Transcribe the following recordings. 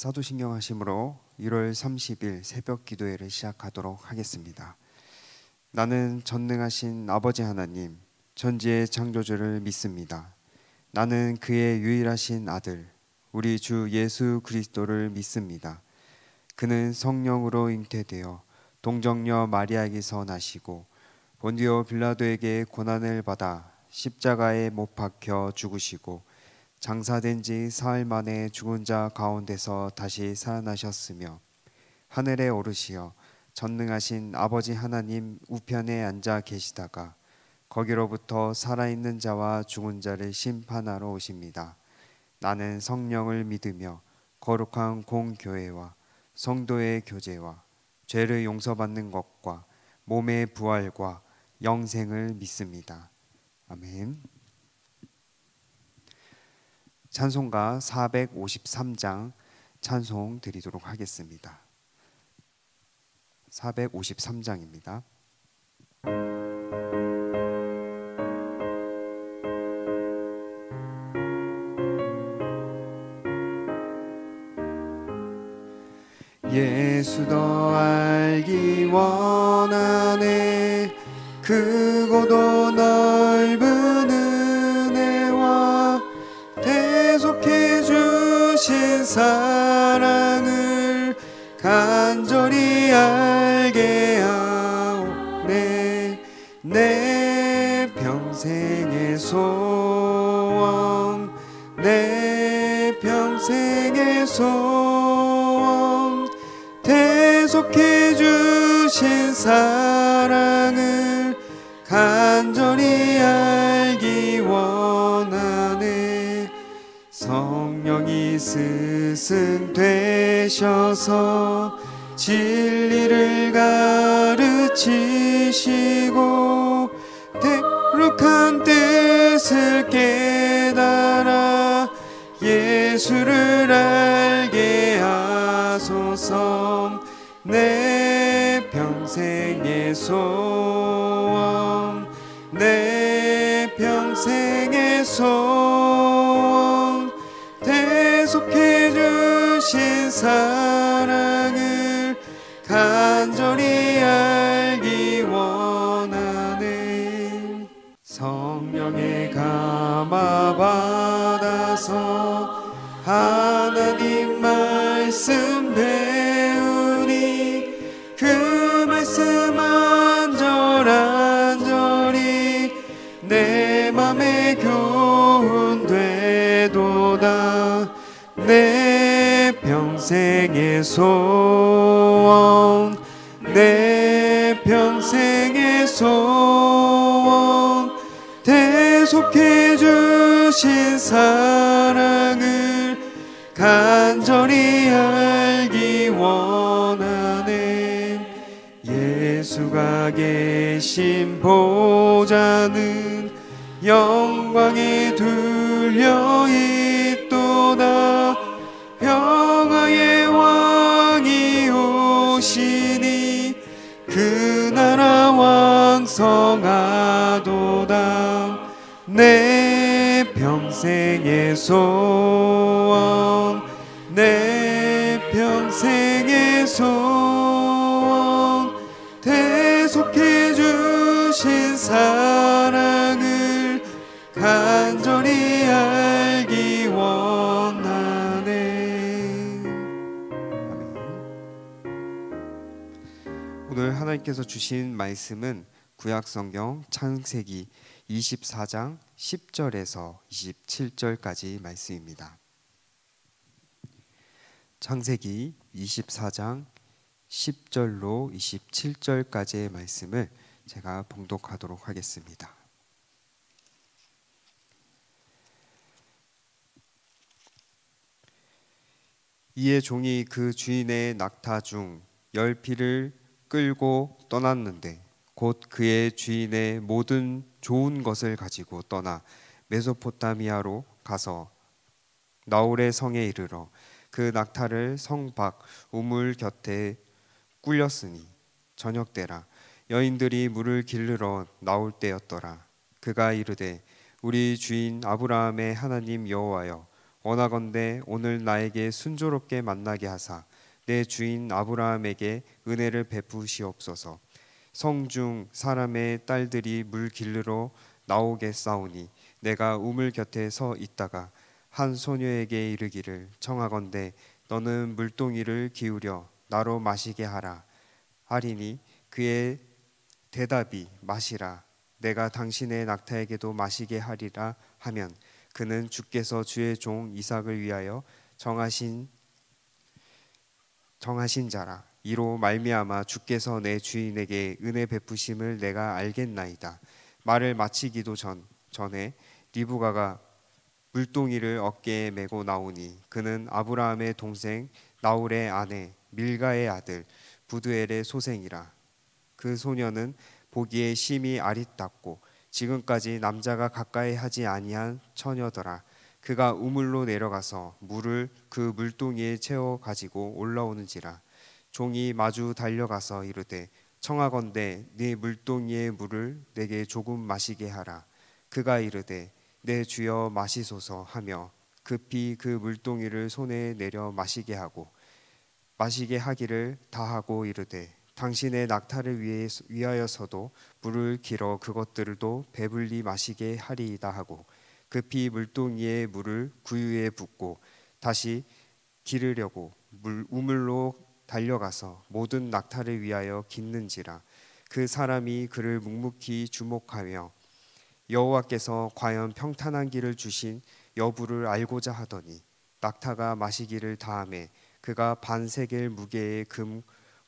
사도신경 하심으로 1월 30일 새벽 기도회를 시작하도록 하겠습니다. 나는 전능하신 아버지 하나님, 천지의 창조주를 믿습니다. 나는 그의 유일하신 아들, 우리 주 예수 그리스도를 믿습니다. 그는 성령으로 잉태되어 동정녀 마리아에게서 나시고 본디오 빌라도에게 고난을 받아 십자가에 못 박혀 죽으시고 장사된 지 사흘 만에 죽은 자 가운데서 다시 살아나셨으며 하늘에 오르시어 전능하신 아버지 하나님 우편에 앉아 계시다가 거기로부터 살아있는 자와 죽은 자를 심판하러 오십니다. 나는 성령을 믿으며 거룩한 공교회와 성도의 교제와 죄를 용서받는 것과 몸의 부활과 영생을 믿습니다. 아멘. 찬송가 453장 찬송 드리도록 하겠습니다. 453장입니다. 예수 더 알기 원하네. 크고도 넓은 은혜와 대속해 주신 사랑을 간절히 알게 하오네. 내 평생의 소원, 내 평생의 소원, 대속해 주신 사랑을 간절히 알기 원하네. 성령이 스승되셔서 진리를 가르치시고 대룩한 뜻을 깨달아 예수를 알게 하소서. 내 평생의 소원, 내 평생의 소원, 대속해 주신 사랑을 간절히 알기 원하네. 성령의 감화 받아서 하나님 말씀 배우니 그 말씀 안절안절히 내 맘에 교훈되도다. 내 평생의 소원, 내 평생의 소원, 대속해 주신 사랑을 간절히 알기 원하네. 예수가 계신 보좌는 영광에 둘려 있도다. 평화의 왕이 오시니 그 나라 왕성하도다. 내 평생의 소원, 내 평생의 소원, 대속해 주신 사랑을 간절히 알기 원하네. 오늘 하나님께서 주신 말씀은 구약성경 창세기 24장 10절에서 27절까지 말씀입니다. 창세기 24장 10절로 27절까지의 말씀을 제가 봉독하도록 하겠습니다. 이에 종이 그 주인의 낙타 중 10匹를 끌고 떠났는데 곧 그의 주인의 모든 좋은 것을 가지고 떠나 메소포타미아로 가서 나홀의 성에 이르러 그 낙타를 성 밖 우물 곁에 꿀렸으니 저녁 때라. 여인들이 물을 기르러 나올 때였더라. 그가 이르되 우리 주인 아브라함의 하나님 여호와여, 원하건대 오늘 나에게 순조롭게 만나게 하사 내 주인 아브라함에게 은혜를 베푸시옵소서. 성중 사람의 딸들이 물 길르러 나오겠사오니 내가 우물 곁에 서 있다가 한 소녀에게 이르기를 청하건대 너는 물동이를 기울여 나로 마시게 하라 하리니 그의 대답이 마시라 내가 당신의 낙타에게도 마시게 하리라 하면 그는 주께서 주의 종 이삭을 위하여 정하신 자라. 이로 말미암아 주께서 내 주인에게 은혜 베푸심을 내가 알겠나이다. 말을 마치기도 전에 리브가가 물동이를 어깨에 메고 나오니 그는 아브라함의 동생 나홀의 아내 밀가의 아들 부두엘의 소생이라. 그 소녀는 보기에 심히 아릿답고 지금까지 남자가 가까이 하지 아니한 처녀더라. 그가 우물로 내려가서 물을 그 물동이에 채워 가지고 올라오는지라. 종이 마주 달려가서 이르되 청하건대 네 물동이의 물을 내게 조금 마시게 하라. 그가 이르되 내 주여 마시소서 하며 급히 그 물동이를 손에 내려 마시게 하기를 다하고 이르되 당신의 낙타를 위하여서도 물을 길어 그것들도 배불리 마시게 하리이다 하고 급히 물동이의 물을 구유에 붓고 다시 기르려고 우물로 달려가서 모든 낙타를 위하여 깃는지라. 그 사람이 그를 묵묵히 주목하며 여호와께서 과연 평탄한 길을 주신 여부를 알고자 하더니 낙타가 마시기를 다하매 그가 반세겔 무게의 금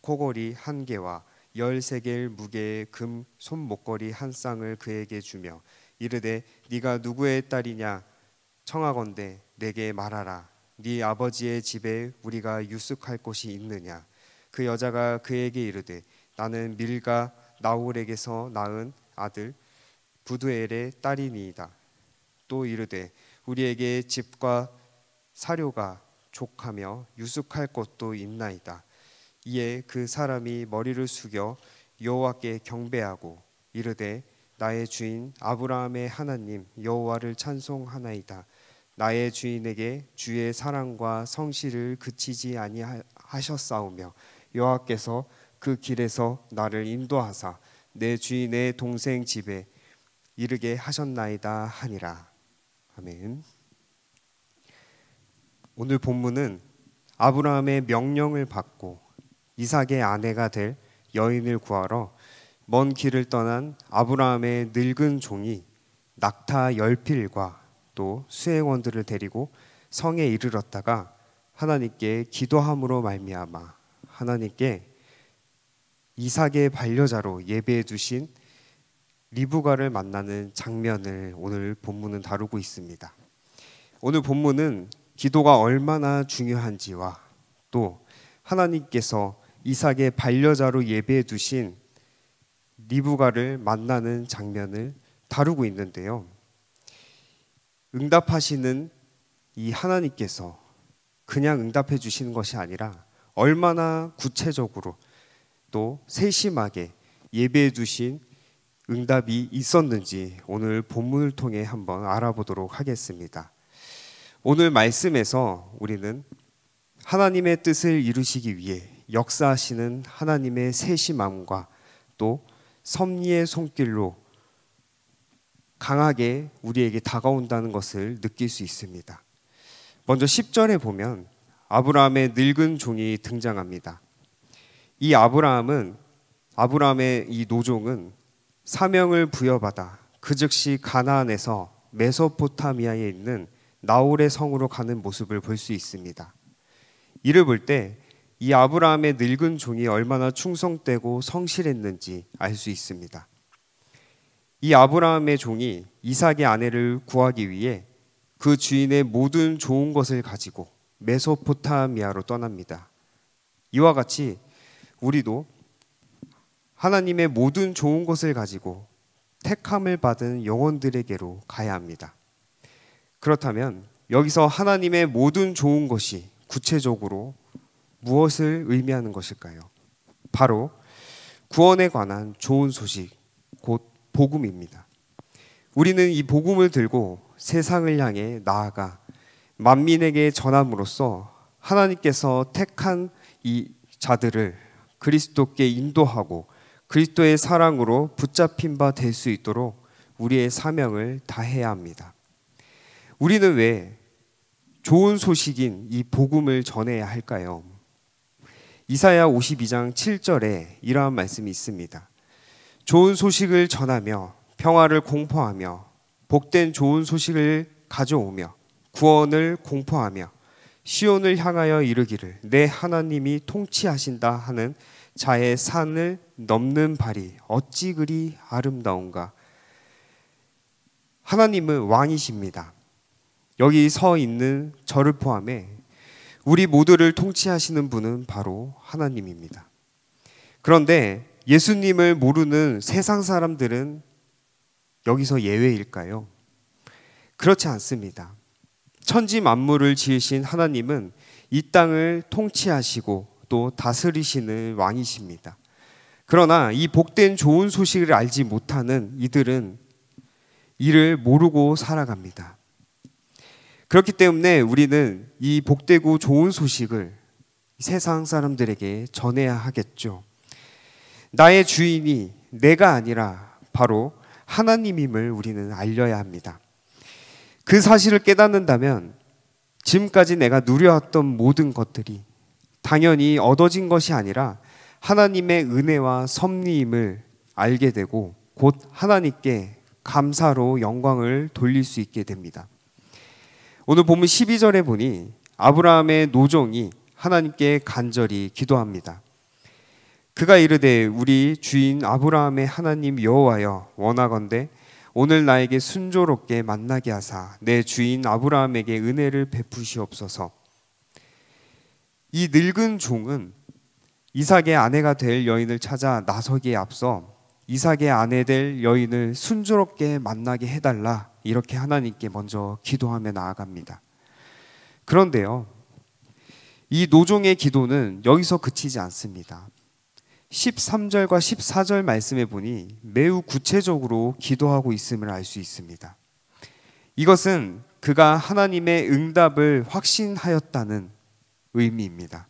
코걸이 한 개와 13개일 무게의 금 손목걸이 한 쌍을 그에게 주며 이르되 네가 누구의 딸이냐 청하건대 내게 말하라. 네 아버지의 집에 우리가 유숙할 곳이 있느냐. 그 여자가 그에게 이르되 나는 밀가 나홀에게서 낳은 아들 부두엘의 딸이니이다. 또 이르되 우리에게 집과 사료가 족하며 유숙할 곳도 있나이다. 이에 그 사람이 머리를 숙여 여호와께 경배하고 이르되 나의 주인 아브라함의 하나님 여호와를 찬송하나이다. 나의 주인에게 주의 사랑과 성실을 그치지 아니하셨사오며 여호와께서 그 길에서 나를 인도하사 내 주인의 동생 집에 이르게 하셨나이다 하니라. 아멘. 오늘 본문은 아브라함의 명령을 받고 이삭의 아내가 될 여인을 구하러 먼 길을 떠난 아브라함의 늙은 종이 낙타 10필과 또 수행원들을 데리고 성에 이르렀다가 하나님께 기도함으로 말미암아 하나님께 이삭의 반려자로 예배해 두신 리브가를 만나는 장면을 오늘 본문은 다루고 있습니다. 오늘 본문은 기도가 얼마나 중요한지와 또 하나님께서 이삭의 반려자로 예배해 두신 리브가를 만나는 장면을 다루고 있는데요. 응답하시는 이 하나님께서 그냥 응답해 주시는 것이 아니라 얼마나 구체적으로 또 세심하게 예배해 두신 응답이 있었는지 오늘 본문을 통해 한번 알아보도록 하겠습니다. 오늘 말씀에서 우리는 하나님의 뜻을 이루시기 위해 역사하시는 하나님의 세심함과 또 섭리의 손길로 강하게 우리에게 다가온다는 것을 느낄 수 있습니다. 먼저 10절에 보면 아브라함의 늙은 종이 등장합니다. 이 아브라함의 이 노종은 사명을 부여받아 그 즉시 가나안에서 메소포타미아에 있는 나홀의 성으로 가는 모습을 볼 수 있습니다. 이를 볼 때 이 아브라함의 늙은 종이 얼마나 충성되고 성실했는지 알 수 있습니다. 이 아브라함의 종이 이삭의 아내를 구하기 위해 그 주인의 모든 좋은 것을 가지고 메소포타미아로 떠납니다. 이와 같이 우리도 하나님의 모든 좋은 것을 가지고 택함을 받은 영혼들에게로 가야 합니다. 그렇다면 여기서 하나님의 모든 좋은 것이 구체적으로 무엇을 의미하는 것일까요? 바로 구원에 관한 좋은 소식, 곧 복음입니다. 우리는 이 복음을 들고 세상을 향해 나아가 만민에게 전함으로써 하나님께서 택한 이 자들을 그리스도께 인도하고 그리스도의 사랑으로 붙잡힌 바 될 수 있도록 우리의 사명을 다해야 합니다. 우리는 왜 좋은 소식인 이 복음을 전해야 할까요? 이사야 52장 7절에 이러한 말씀이 있습니다. 좋은 소식을 전하며 평화를 공포하며 복된 좋은 소식을 가져오며 구원을 공포하며 시온을 향하여 이르기를 내 하나님이 통치하신다 하는 자의 산을 넘는 발이 어찌 그리 아름다운가. 하나님은 왕이십니다. 여기 서 있는 저를 포함해 우리 모두를 통치하시는 분은 바로 하나님입니다. 그런데 예수님을 모르는 세상 사람들은 여기서 예외일까요? 그렇지 않습니다. 천지 만물을 지으신 하나님은 이 땅을 통치하시고 또 다스리시는 왕이십니다. 그러나 이 복된 좋은 소식을 알지 못하는 이들은 이를 모르고 살아갑니다. 그렇기 때문에 우리는 이 복되고 좋은 소식을 세상 사람들에게 전해야 하겠죠. 나의 주인이 내가 아니라 바로 하나님임을 우리는 알려야 합니다. 그 사실을 깨닫는다면 지금까지 내가 누려왔던 모든 것들이 당연히 얻어진 것이 아니라 하나님의 은혜와 섭리임을 알게 되고 곧 하나님께 감사로 영광을 돌릴 수 있게 됩니다. 오늘 본문 12절에 보니 아브라함의 노종이 하나님께 간절히 기도합니다. 그가 이르되 우리 주인 아브라함의 하나님 여호와여 원하건대 오늘 나에게 순조롭게 만나게 하사 내 주인 아브라함에게 은혜를 베푸시옵소서. 이 늙은 종은 이삭의 아내가 될 여인을 찾아 나서기에 앞서 이삭의 아내 될 여인을 순조롭게 만나게 해달라 이렇게 하나님께 먼저 기도하며 나아갑니다. 그런데요, 이 노종의 기도는 여기서 그치지 않습니다. 13절과 14절 말씀에 보니 매우 구체적으로 기도하고 있음을 알 수 있습니다. 이것은 그가 하나님의 응답을 확신하였다는 의미입니다.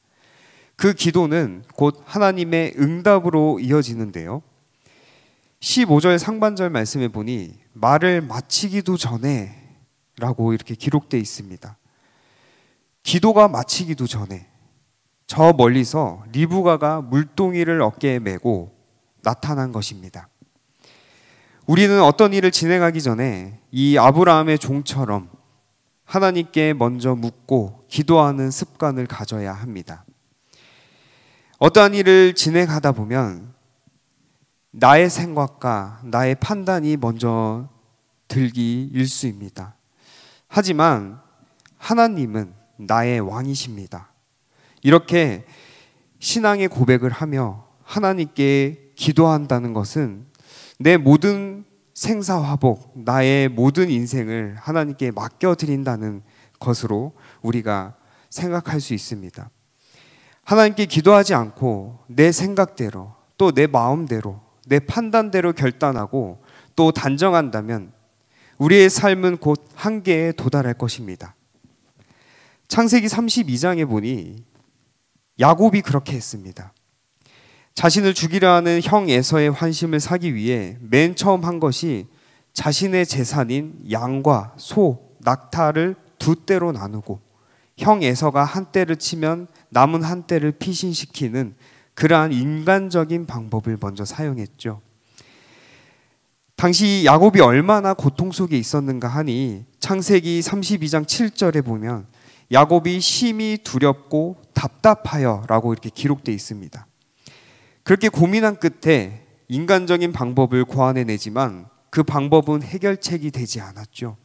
그 기도는 곧 하나님의 응답으로 이어지는데요. 15절 상반절 말씀에 보니 말을 마치기도 전에 라고 이렇게 기록되어 있습니다. 기도가 마치기도 전에 저 멀리서 리브가가 물동이를 어깨에 메고 나타난 것입니다. 우리는 어떤 일을 진행하기 전에 이 아브라함의 종처럼 하나님께 먼저 묻고 기도하는 습관을 가져야 합니다. 어떠한 일을 진행하다 보면 나의 생각과 나의 판단이 먼저 들기 일쑤입니다. 하지만 하나님은 나의 왕이십니다. 이렇게 신앙의 고백을 하며 하나님께 기도한다는 것은 내 모든 생사화복, 나의 모든 인생을 하나님께 맡겨드린다는 것으로 우리가 생각할 수 있습니다. 하나님께 기도하지 않고 내 생각대로 또 내 마음대로 내 판단대로 결단하고 또 단정한다면 우리의 삶은 곧 한계에 도달할 것입니다. 창세기 32장에 보니 야곱이 그렇게 했습니다. 자신을 죽이려 하는 형 에서의 환심을 사기 위해 맨 처음 한 것이 자신의 재산인 양과 소, 낙타를 두 떼로 나누고 형 에서가 한 떼를 치면 남은 한 떼를 피신시키는 그러한 인간적인 방법을 먼저 사용했죠. 당시 야곱이 얼마나 고통 속에 있었는가 하니 창세기 32장 7절에 보면 야곱이 심히 두렵고 답답하여 라고 이렇게 기록되어 있습니다. 그렇게 고민한 끝에 인간적인 방법을 고안해내지만 그 방법은 해결책이 되지 않았죠.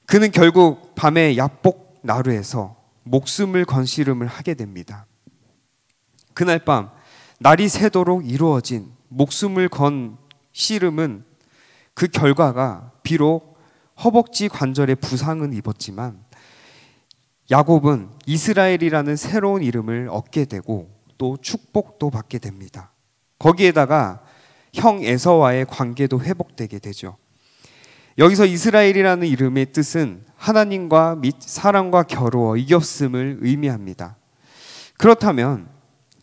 그는 결국 밤에 야복 나루에서 목숨을 건 씨름을 하게 됩니다. 그날 밤 날이 새도록 이루어진 목숨을 건 씨름은 그 결과가 비록 허벅지 관절에 부상은 입었지만 야곱은 이스라엘이라는 새로운 이름을 얻게 되고 또 축복도 받게 됩니다. 거기에다가 형 에서와의 관계도 회복되게 되죠. 여기서 이스라엘이라는 이름의 뜻은 하나님과 및 사람과 겨루어 이겼음을 의미합니다. 그렇다면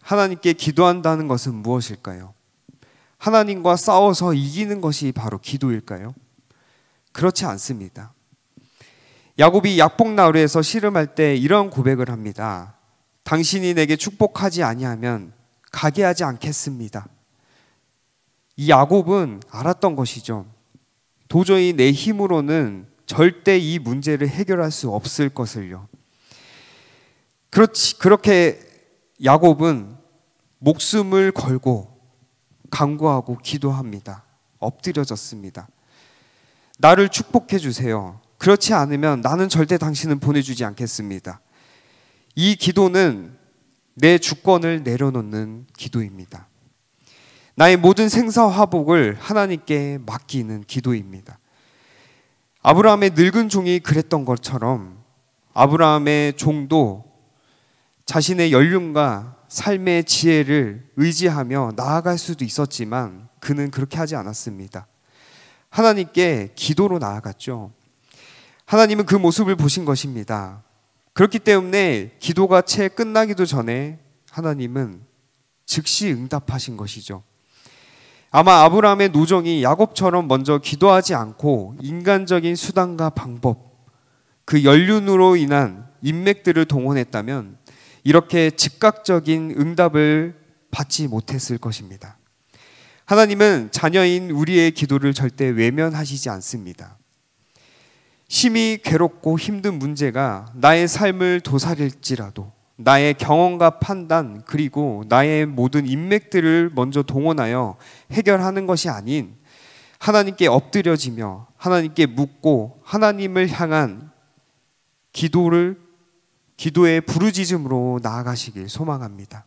하나님께 기도한다는 것은 무엇일까요? 하나님과 싸워서 이기는 것이 바로 기도일까요? 그렇지 않습니다. 야곱이 약복나루에서 씨름할 때 이런 고백을 합니다. 당신이 내게 축복하지 아니하면 가게 하지 않겠습니다. 이 야곱은 알았던 것이죠. 도저히 내 힘으로는 절대 이 문제를 해결할 수 없을 것을요. 그렇게 야곱은 목숨을 걸고 간구하고 기도합니다. 엎드려졌습니다. 나를 축복해 주세요. 그렇지 않으면 나는 절대 당신은 보내주지 않겠습니다. 이 기도는 내 주권을 내려놓는 기도입니다. 나의 모든 생사화복을 하나님께 맡기는 기도입니다. 아브라함의 늙은 종이 그랬던 것처럼 아브라함의 종도 자신의 연륜과 삶의 지혜를 의지하며 나아갈 수도 있었지만 그는 그렇게 하지 않았습니다. 하나님께 기도로 나아갔죠. 하나님은 그 모습을 보신 것입니다. 그렇기 때문에 기도가 채 끝나기도 전에 하나님은 즉시 응답하신 것이죠. 아마 아브라함의 노정이 야곱처럼 먼저 기도하지 않고 인간적인 수단과 방법, 그 연륜으로 인한 인맥들을 동원했다면 이렇게 즉각적인 응답을 받지 못했을 것입니다. 하나님은 자녀인 우리의 기도를 절대 외면하시지 않습니다. 심히 괴롭고 힘든 문제가 나의 삶을 도사릴지라도 나의 경험과 판단 그리고 나의 모든 인맥들을 먼저 동원하여 해결하는 것이 아닌 하나님께 엎드려지며 하나님께 묻고 하나님을 향한 기도의 부르짖음으로 나아가시길 소망합니다.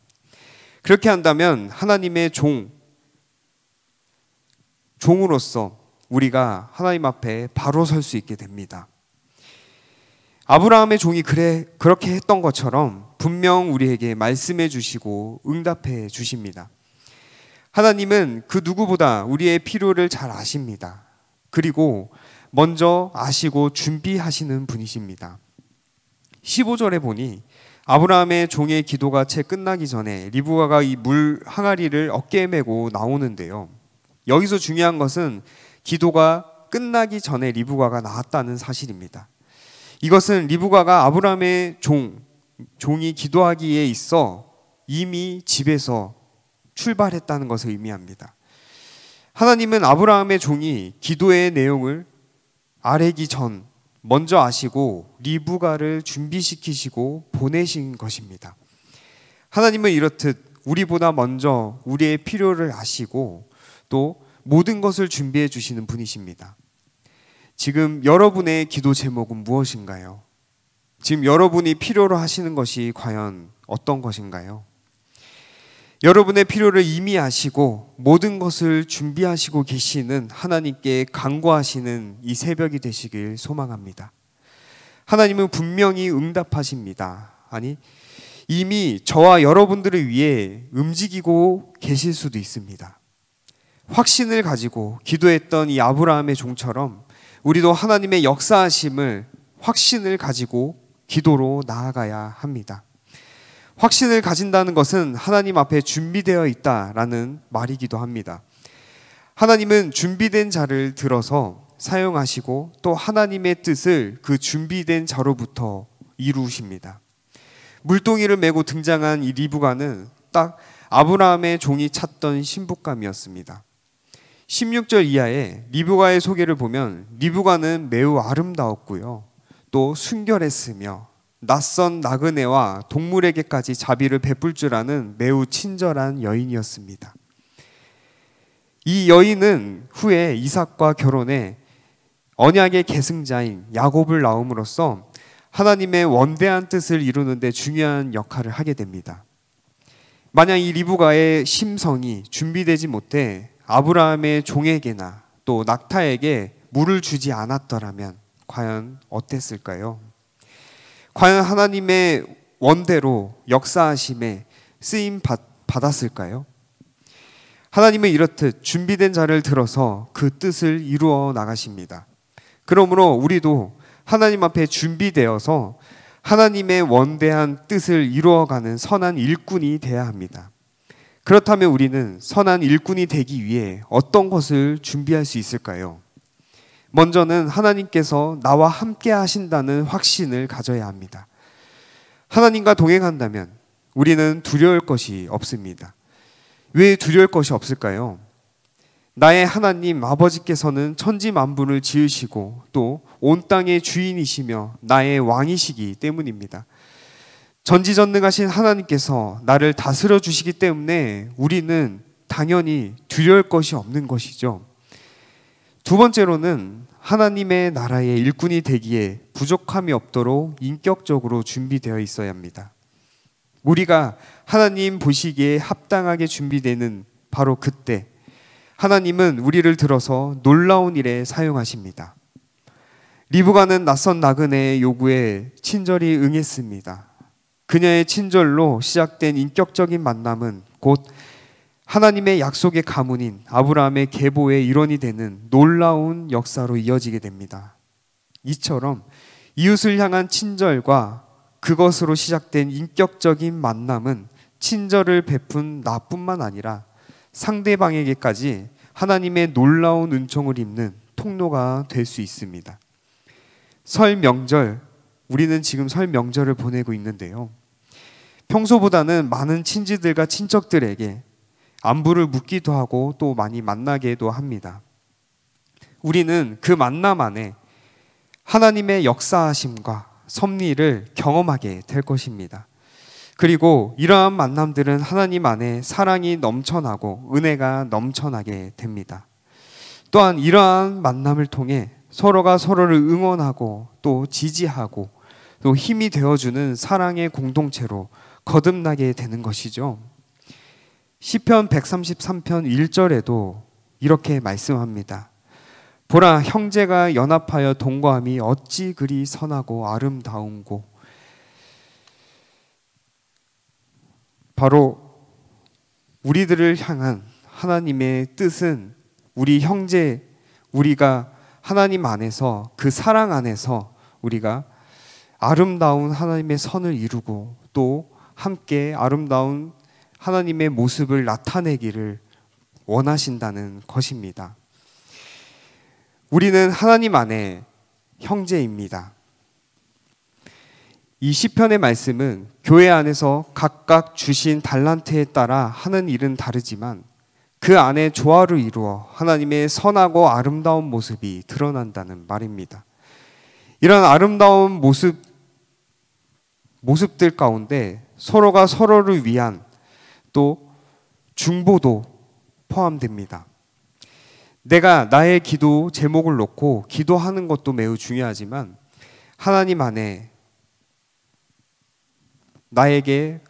그렇게 한다면 하나님의 종으로서 우리가 하나님 앞에 바로 설 수 있게 됩니다. 아브라함의 종이 그렇게 했던 것처럼 분명 우리에게 말씀해 주시고 응답해 주십니다. 하나님은 그 누구보다 우리의 필요를 잘 아십니다. 그리고 먼저 아시고 준비하시는 분이십니다. 15절에 보니 아브라함의 종의 기도가 채 끝나기 전에 리브가가 이 물 항아리를 어깨에 메고 나오는데요. 여기서 중요한 것은 기도가 끝나기 전에 리브가가 나왔다는 사실입니다. 이것은 리브가가 아브라함의 종이 기도하기에 있어 이미 집에서 출발했다는 것을 의미합니다. 하나님은 아브라함의 종이 기도의 내용을 아뢰기 전 먼저 아시고 리브가를 준비시키시고 보내신 것입니다. 하나님은 이렇듯 우리보다 먼저 우리의 필요를 아시고 또 모든 것을 준비해 주시는 분이십니다. 지금 여러분의 기도 제목은 무엇인가요? 지금 여러분이 필요로 하시는 것이 과연 어떤 것인가요? 여러분의 필요를 이미 아시고 모든 것을 준비하시고 계시는 하나님께 간구하시는 이 새벽이 되시길 소망합니다. 하나님은 분명히 응답하십니다. 아니, 이미 저와 여러분들을 위해 움직이고 계실 수도 있습니다. 확신을 가지고 기도했던 이 아브라함의 종처럼 우리도 하나님의 역사하심을 확신을 가지고 기도로 나아가야 합니다. 확신을 가진다는 것은 하나님 앞에 준비되어 있다라는 말이기도 합니다. 하나님은 준비된 자를 들어서 사용하시고 또 하나님의 뜻을 그 준비된 자로부터 이루십니다. 물동이를 메고 등장한 이 리브가는 딱 아브라함의 종이 찾던 신부감이었습니다. 16절 이하에 리브가의 소개를 보면 리브가는 매우 아름다웠고요. 또 순결했으며 낯선 나그네와 동물에게까지 자비를 베풀 줄 아는 매우 친절한 여인이었습니다. 이 여인은 후에 이삭과 결혼해 언약의 계승자인 야곱을 낳음으로써 하나님의 원대한 뜻을 이루는 데 중요한 역할을 하게 됩니다. 만약 이 리브가의 심성이 준비되지 못해 아브라함의 종에게나 또 낙타에게 물을 주지 않았더라면 과연 어땠을까요? 과연 하나님의 원대로 역사하심에 쓰임 받았을까요? 하나님은 이렇듯 준비된 자를 들어서 그 뜻을 이루어 나가십니다. 그러므로 우리도 하나님 앞에 준비되어서 하나님의 원대한 뜻을 이루어가는 선한 일꾼이 되어야 합니다. 그렇다면 우리는 선한 일꾼이 되기 위해 어떤 것을 준비할 수 있을까요? 먼저는 하나님께서 나와 함께 하신다는 확신을 가져야 합니다. 하나님과 동행한다면 우리는 두려울 것이 없습니다. 왜 두려울 것이 없을까요? 나의 하나님 아버지께서는 천지 만물을 지으시고 또 온 땅의 주인이시며 나의 왕이시기 때문입니다. 전지전능하신 하나님께서 나를 다스려 주시기 때문에 우리는 당연히 두려울 것이 없는 것이죠. 두 번째로는 하나님의 나라의 일꾼이 되기에 부족함이 없도록 인격적으로 준비되어 있어야 합니다. 우리가 하나님 보시기에 합당하게 준비되는 바로 그때 하나님은 우리를 들어서 놀라운 일에 사용하십니다. 리브가는 낯선 나그네의 요구에 친절히 응했습니다. 그녀의 친절로 시작된 인격적인 만남은 곧 하나님의 약속의 가문인 아브라함의 계보의 일원이 되는 놀라운 역사로 이어지게 됩니다. 이처럼 이웃을 향한 친절과 그것으로 시작된 인격적인 만남은 친절을 베푼 나뿐만 아니라 상대방에게까지 하나님의 놀라운 은총을 입는 통로가 될 수 있습니다. 설 명절, 우리는 지금 설 명절을 보내고 있는데요. 평소보다는 많은 친지들과 친척들에게 안부를 묻기도 하고 또 많이 만나기도 합니다. 우리는 그 만남 안에 하나님의 역사하심과 섭리를 경험하게 될 것입니다. 그리고 이러한 만남들은 하나님 안에 사랑이 넘쳐나고 은혜가 넘쳐나게 됩니다. 또한 이러한 만남을 통해 서로가 서로를 응원하고 또 지지하고 또 힘이 되어주는 사랑의 공동체로 거듭나게 되는 것이죠. 시편 133편 1절에도 이렇게 말씀합니다. 보라, 형제가 연합하여 동거함이 어찌 그리 선하고 아름다운고. 바로 우리들을 향한 하나님의 뜻은 우리 형제, 우리가 하나님 안에서 그 사랑 안에서 우리가 아름다운 하나님의 선을 이루고 또 함께 아름다운 하나님의 모습을 나타내기를 원하신다는 것입니다. 우리는 하나님 안에 형제입니다. 이 시편의 말씀은 교회 안에서 각각 주신 달란트에 따라 하는 일은 다르지만 그 안에 조화를 이루어 하나님의 선하고 아름다운 모습이 드러난다는 말입니다. 이런 아름다운 모습들 가운데 서로가 서로를 위한 또 중보도 포함됩니다. 내가 나의 기도 제목을 놓고 기도하는 것도 매우 중요하지만 하나님 안에 나에게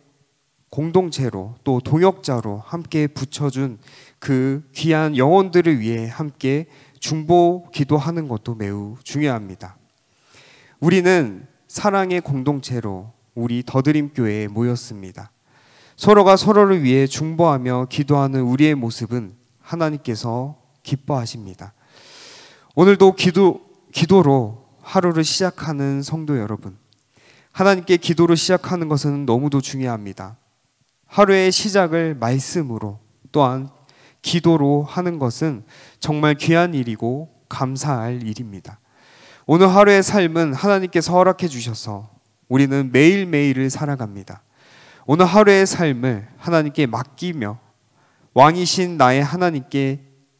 공동체로 또 동역자로 함께 붙여준 그 귀한 영혼들을 위해 함께 중보 기도하는 것도 매우 중요합니다. 우리는 사랑의 공동체로 우리 더드림교회에 모였습니다. 서로가 서로를 위해 중보하며 기도하는 우리의 모습은 하나님께서 기뻐하십니다. 오늘도 기도로 하루를 시작하는 성도 여러분, 하나님께 기도로 시작하는 것은 너무도 중요합니다. 하루의 시작을 말씀으로 또한 기도로 하는 것은 정말 귀한 일이고 감사할 일입니다. 오늘 하루의 삶은 하나님께서 허락해 주셔서 우리는 매일매일을 살아갑니다. 오늘 하루의 삶을 하나님께 맡기며 왕이신 나의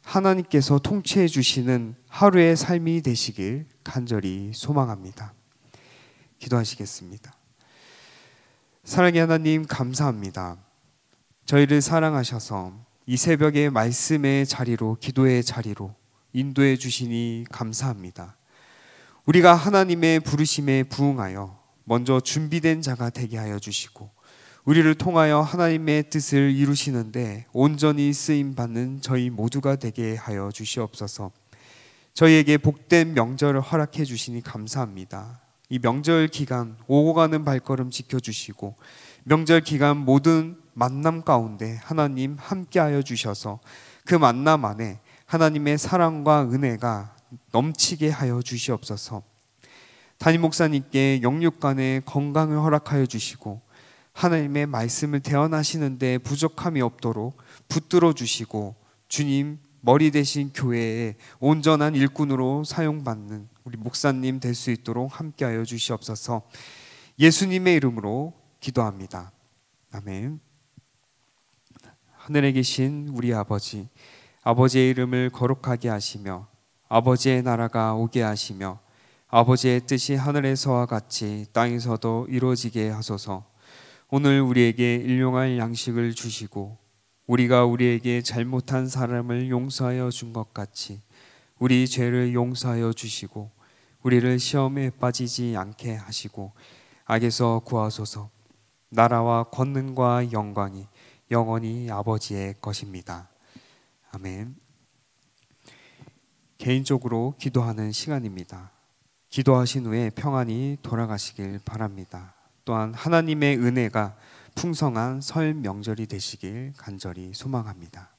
하나님께서 통치해 주시는 하루의 삶이 되시길 간절히 소망합니다. 기도하시겠습니다. 사랑의 하나님, 감사합니다. 저희를 사랑하셔서 이 새벽의 말씀의 자리로, 기도의 자리로 인도해 주시니 감사합니다. 우리가 하나님의 부르심에 부응하여 먼저 준비된 자가 되게 하여 주시고 우리를 통하여 하나님의 뜻을 이루시는데 온전히 쓰임받는 저희 모두가 되게 하여 주시옵소서. 저희에게 복된 명절을 허락해 주시니 감사합니다. 이 명절 기간 오고 가는 발걸음 지켜주시고 명절 기간 모든 만남 가운데 하나님 함께하여 주셔서 그 만남 안에 하나님의 사랑과 은혜가 넘치게 하여 주시옵소서. 담임 목사님께 영육간의 건강을 허락하여 주시고 하나님의 말씀을 대언하시는데 부족함이 없도록 붙들어 주시고 주님 머리 대신 교회의 온전한 일꾼으로 사용받는 우리 목사님 될 수 있도록 함께하여 주시옵소서. 예수님의 이름으로 기도합니다. 아멘. 하늘에 계신 우리 아버지, 아버지의 이름을 거룩하게 하시며 아버지의 나라가 오게 하시며 아버지의 뜻이 하늘에서와 같이 땅에서도 이루어지게 하소서. 오늘 우리에게 일용할 양식을 주시고 우리가 우리에게 잘못한 사람을 용서하여 준 것 같이 우리 죄를 용서하여 주시고 우리를 시험에 빠지지 않게 하시고 악에서 구하소서. 나라와 권능과 영광이 영원히 아버지의 것입니다. 아멘. 개인적으로 기도하는 시간입니다. 기도하신 후에 평안히 돌아가시길 바랍니다. 또한 하나님의 은혜가 풍성한 설 명절이 되시길 간절히 소망합니다.